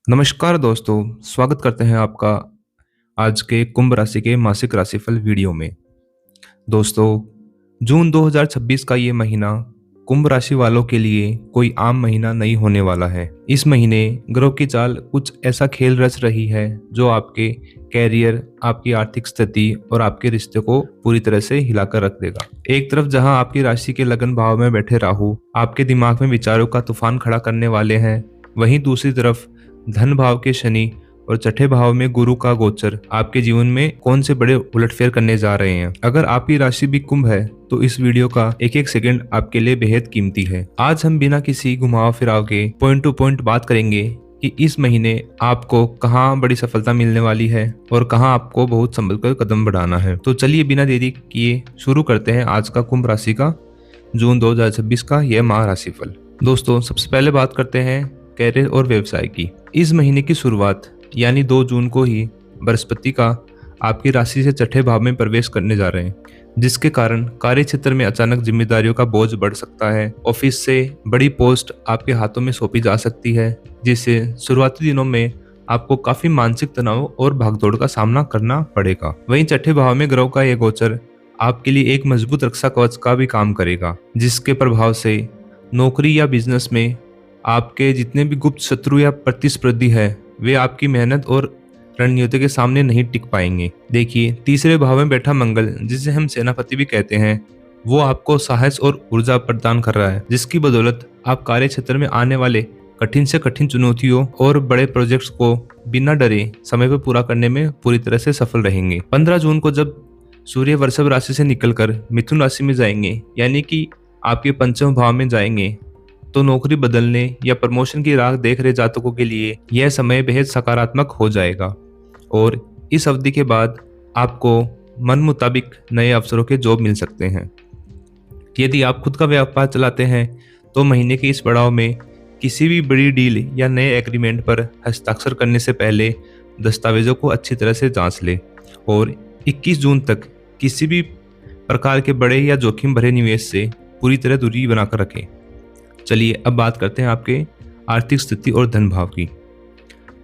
नमस्कार दोस्तों, स्वागत करते हैं आपका आज के कुंभ राशि के मासिक राशिफल वीडियो में। दोस्तों, जून 2026 का ये महीना कुंभ राशि वालों के लिए कोई आम महीना नहीं होने वाला है। इस महीने ग्रहों की चाल कुछ ऐसा खेल रच रही है जो आपके कैरियर, आपकी आर्थिक स्थिति और आपके रिश्ते को पूरी तरह से हिलाकर रख देगा। एक तरफ जहां आपकी राशि के लगन भाव में बैठे राहु आपके दिमाग में विचारों का तूफान खड़ा करने वाले हैं, वहीं दूसरी तरफ धन भाव के शनि और छठे भाव में गुरु का गोचर आपके जीवन में कौन से बड़े उलटफेर करने जा रहे हैं। अगर आपकी राशि भी कुंभ है तो इस वीडियो का एक एक सेकंड आपके लिए बेहद कीमती है। आज हम बिना किसी घुमाव फिराव के पॉइंट टू पॉइंट बात करेंगे कि इस महीने आपको कहाँ बड़ी सफलता मिलने वाली है और कहाँ आपको बहुत संभल कर कदम बढ़ाना है। तो चलिए बिना देरी किए शुरू करते हैं आज का कुंभ राशि का जून 2026 का यह माह राशिफल। दोस्तों, सबसे पहले बात करते हैं कैरियर और व्यवसाय की। इस महीने की शुरुआत यानी 2 जून को ही बृहस्पति का आपकी राशि से छठे भाव में प्रवेश करने जा रहे हैं, जिसके कारण कार्य क्षेत्र में अचानक जिम्मेदारियों का बोझ बढ़ सकता है। ऑफिस से बड़ी पोस्ट आपके हाथों में सौंपी जा सकती है, जिससे शुरुआती दिनों में आपको काफी मानसिक तनाव और भागदौड़ का सामना करना पड़ेगा। वहीं छठे भाव में ग्रहों का यह गोचर आपके लिए एक मजबूत रक्षा कवच का भी काम करेगा, जिसके प्रभाव से नौकरी या बिजनेस में आपके जितने भी गुप्त शत्रु या प्रतिस्पर्धी है वे आपकी मेहनत और रणनीति के सामने नहीं टिक पाएंगे। देखिए, तीसरे भाव में बैठा मंगल, जिसे हम सेनापति भी कहते हैं, वो आपको साहस और ऊर्जा प्रदान कर रहा है, जिसकी बदौलत आप कार्य क्षेत्र में आने वाले कठिन से कठिन चुनौतियों और बड़े प्रोजेक्ट्स को बिना डरे समय पर पूरा करने में पूरी तरह से सफल रहेंगे। 15 जून को जब सूर्य वृषभ राशि से निकलकर मिथुन राशि में जाएंगे, यानी कि आपके पंचम भाव में जाएंगे, तो नौकरी बदलने या प्रमोशन की राह देख रहे जातकों के लिए यह समय बेहद सकारात्मक हो जाएगा और इस अवधि के बाद आपको मन मुताबिक नए अवसरों के जॉब मिल सकते हैं। यदि आप खुद का व्यापार चलाते हैं तो महीने के इस पड़ाव में किसी भी बड़ी डील या नए एग्रीमेंट पर हस्ताक्षर करने से पहले दस्तावेजों को अच्छी तरह से जांच लें और 21 जून तक किसी भी प्रकार के बड़े या जोखिम भरे निवेश से पूरी तरह दूरी बनाकर रखें। चलिए अब बात करते हैं आपके आर्थिक स्थिति और धन भाव की।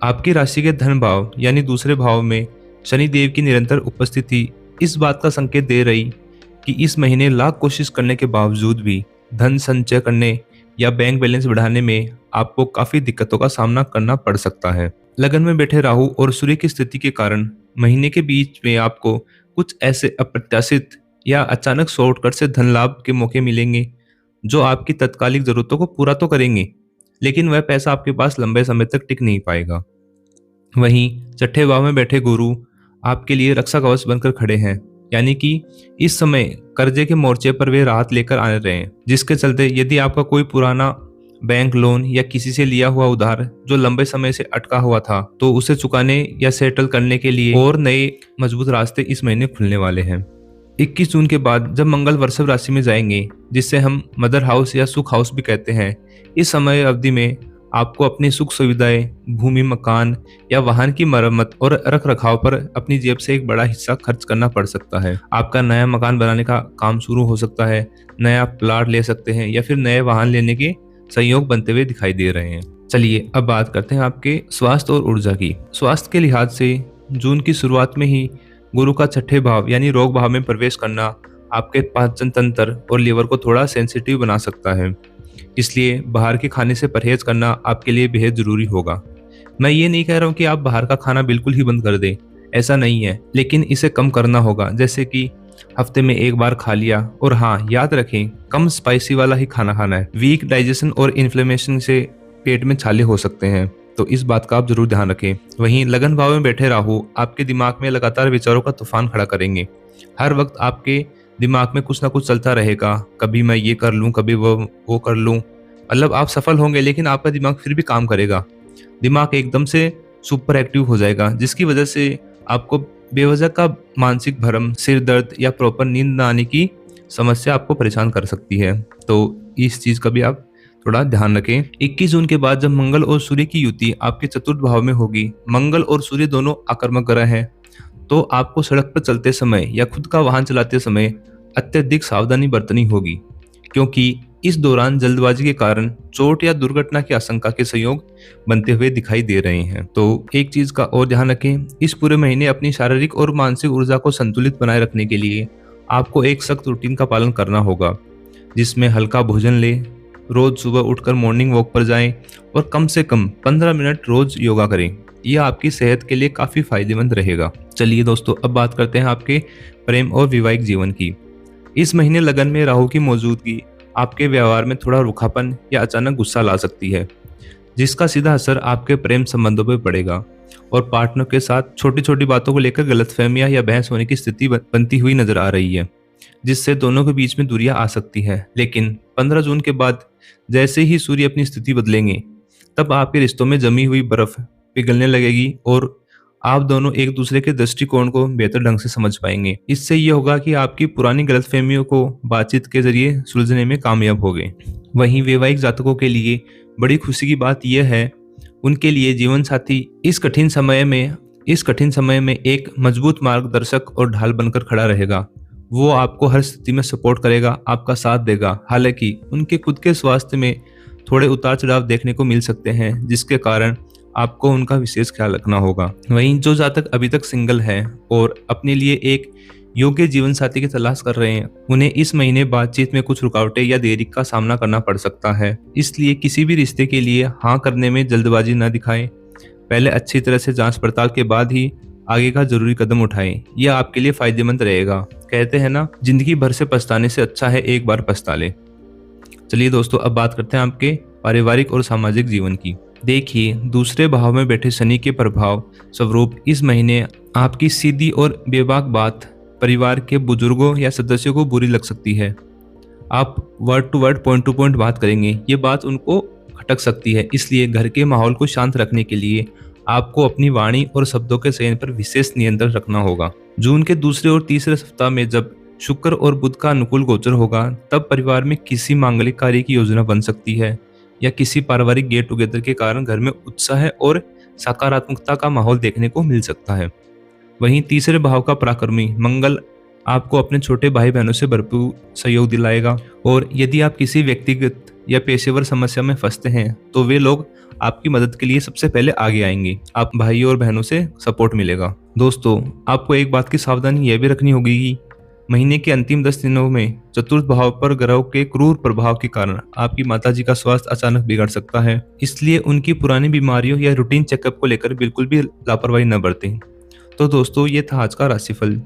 आपकी राशि के धन भाव यानी दूसरे भाव में शनि देव की निरंतर उपस्थिति इस बात का संकेत दे रही कि इस महीने लाख कोशिश करने के बावजूद भी धन संचय करने या बैंक बैलेंस बढ़ाने में आपको काफी दिक्कतों का सामना करना पड़ सकता है। लगन में बैठे राहु और सूर्य की स्थिति के कारण महीने के बीच में आपको कुछ ऐसे अप्रत्याशित या अचानक शॉर्टकट से धन लाभ के मौके मिलेंगे जो आपकी तत्कालिक जरूरतों को पूरा तो करेंगे, लेकिन वह पैसा आपके पास लंबे समय तक टिक नहीं पाएगा। वहीं छठे भाव में बैठे गुरु आपके लिए रक्षा कवच बनकर खड़े हैं, यानी कि इस समय कर्जे के मोर्चे पर वे राहत लेकर आ रहे हैं, जिसके चलते यदि आपका कोई पुराना बैंक लोन या किसी से लिया हुआ उधार जो लंबे समय से अटका हुआ था, तो उसे चुकाने या सेटल करने के लिए और नए मजबूत रास्ते इस महीने खुलने वाले हैं। 21 जून के बाद जब मंगल वृषभ राशि में जाएंगे, जिसे हम मदर हाउस या सुख हाउस भी कहते हैं, इस समय अवधि में आपको अपनी सुख सुविधाएं, भूमि, मकान या वाहन की मरम्मत और रख रखाव पर अपनी जेब से एक बड़ा हिस्सा खर्च करना पड़ सकता है। आपका नया मकान बनाने का काम शुरू हो सकता है, नया प्लाट ले सकते हैं या फिर नए वाहन लेने के संयोग बनते हुए दिखाई दे रहे हैं। चलिए अब बात करते हैं आपके स्वास्थ्य और ऊर्जा की। स्वास्थ्य के लिहाज से जून की शुरुआत में ही गुरु का छठे भाव यानी रोग भाव में प्रवेश करना आपके पाचन तंत्र और लीवर को थोड़ा सेंसिटिव बना सकता है, इसलिए बाहर के खाने से परहेज करना आपके लिए बेहद जरूरी होगा। मैं ये नहीं कह रहा हूँ कि आप बाहर का खाना बिल्कुल ही बंद कर दें, ऐसा नहीं है, लेकिन इसे कम करना होगा, जैसे कि हफ्ते में एक बार खा लिया। और हाँ, याद रखें, कम स्पाइसी वाला ही खाना खाना है। वीक डाइजेशन और इन्फ्लेमेशन से पेट में छाले हो सकते हैं, तो इस बात का आप जरूर ध्यान रखें। वहीं लगन भाव में बैठे राहु आपके दिमाग में लगातार विचारों का तूफान खड़ा करेंगे। हर वक्त आपके दिमाग में कुछ ना कुछ चलता रहेगा, कभी मैं ये कर लूं, कभी वो कर लूं। मतलब आप सफल होंगे, लेकिन आपका दिमाग फिर भी काम करेगा। दिमाग एकदम से सुपर एक्टिव हो जाएगा, जिसकी वजह से आपको बेवजह का मानसिक भ्रम, सिर दर्द या प्रॉपर नींद न आने की समस्या आपको परेशान कर सकती है। तो इस चीज का भी आप थोड़ा ध्यान रखें। 21 जून के बाद जब मंगल और सूर्य की युति आपके चतुर्थ भाव में होगी, मंगल और सूर्य दोनों आक्रामक ग्रह हैं, तो आपको सड़क पर चलते समय या खुद का वाहन चलाते समय अत्यधिक सावधानी बरतनी होगी, क्योंकि इस दौरान जल्दबाजी के कारण चोट या दुर्घटना की आशंका के संयोग बनते हुए दिखाई दे रहे हैं। तो एक चीज का और ध्यान रखें, इस पूरे महीने अपनी शारीरिक और मानसिक ऊर्जा को संतुलित बनाए रखने के लिए आपको एक सख्त रूटीन का पालन करना होगा, जिसमें हल्का भोजन लें, रोज सुबह उठकर मॉर्निंग वॉक पर जाएं और कम से कम 15 मिनट रोज योगा करें। यह आपकी सेहत के लिए काफी फायदेमंद रहेगा। चलिए दोस्तों, अब बात करते हैं आपके प्रेम और वैवाहिक जीवन की। इस महीने लगन में राहु की मौजूदगी आपके व्यवहार में थोड़ा रूखापन या अचानक गुस्सा ला सकती है, जिसका सीधा असर आपके प्रेम संबंधों पर पड़ेगा और पार्टनर के साथ छोटी छोटी बातों को लेकर गलतफहमियां या बहस होने की स्थिति बनती हुई नजर आ रही है, जिससे दोनों के बीच में दूरियां आ सकती है। लेकिन 15 जून के बाद जैसे ही सूर्य अपनी स्थिति बदलेंगे, तब आपके रिश्तों में जमी हुई बर्फ पिघलने लगेगी और आप दोनों एक दूसरे के दृष्टिकोण को बेहतर ढंग से समझ पाएंगे। इससे ये होगा कि आपकी पुरानी गलतफहमियों को बातचीत के जरिए सुलझने में कामयाब होंगे। वहीं वैवाहिक जातकों के लिए बड़ी खुशी की बात यह है, उनके लिए जीवन साथी इस कठिन समय में एक मजबूत मार्गदर्शक और ढाल बनकर खड़ा रहेगा। वो आपको हर स्थिति में सपोर्ट करेगा, आपका साथ देगा। हालांकि उनके खुद के स्वास्थ्य में थोड़े उतार चढ़ाव देखने को मिल सकते हैं, जिसके कारण आपको उनका विशेष ख्याल रखना होगा। वहीं जो जातक अभी तक सिंगल है और अपने लिए एक योग्य जीवन साथी की तलाश कर रहे हैं, उन्हें इस महीने बातचीत में कुछ रुकावटें या देरी का सामना करना पड़ सकता है। इसलिए किसी भी रिश्ते के लिए हाँ करने में जल्दबाजी न दिखाएं। पहले अच्छी तरह से जांच पड़ताल के बाद ही आगे का जरूरी कदम उठाएं। यह आपके लिए फायदेमंद रहेगा। कहते हैं ना, जिंदगी भर से पछताने से अच्छा है एक बार पछता ले। चलिए दोस्तों, अब बात करते हैं आपके पारिवारिक और सामाजिक जीवन की। देखिए, दूसरे भाव में बैठे शनि के प्रभाव स्वरूप इस महीने आपकी सीधी और बेबाक बात परिवार के बुजुर्गों या सदस्यों को बुरी लग सकती है। आप word to word, point to point बात करेंगे, ये बात उनको खटक सकती है। इसलिए घर के माहौल को शांत रखने के लिए आपको अपनी वाणी और शब्दों के चयन पर विशेष नियंत्रण रखना होगा। जून के दूसरे और तीसरे सप्ताह में जब शुक्र और बुध का अनुकूल गोचर होगा, तब परिवार में किसी मांगलिक कार्य की योजना बन सकती है या किसी पारिवारिक गेट टुगेदर के कारण घर में उत्साह और सकारात्मकता का माहौल देखने को मिल सकता है। वहीं तीसरे भाव का पराक्रमी मंगल आपको अपने छोटे भाई बहनों से भरपूर सहयोग दिलाएगा और यदि आप किसी व्यक्तिगत या पेशेवर समस्या में फंसते हैं, तो वे लोग आपकी मदद के लिए सबसे पहले आगे आएंगे। आप भाइयों और बहनों से सपोर्ट मिलेगा। दोस्तों, आपको एक बात की सावधानी यह भी रखनी होगी कि महीने के अंतिम 10 दिनों में चतुर्थ भाव पर ग्रहों के क्रूर प्रभाव के कारण आपकी माताजी का स्वास्थ्य अचानक बिगड़ सकता है। इसलिए उनकी पुरानी बीमारियों या रूटीन चेकअप को लेकर बिल्कुल भी लापरवाही न बरतें। तो दोस्तों, ये था आज का राशिफल।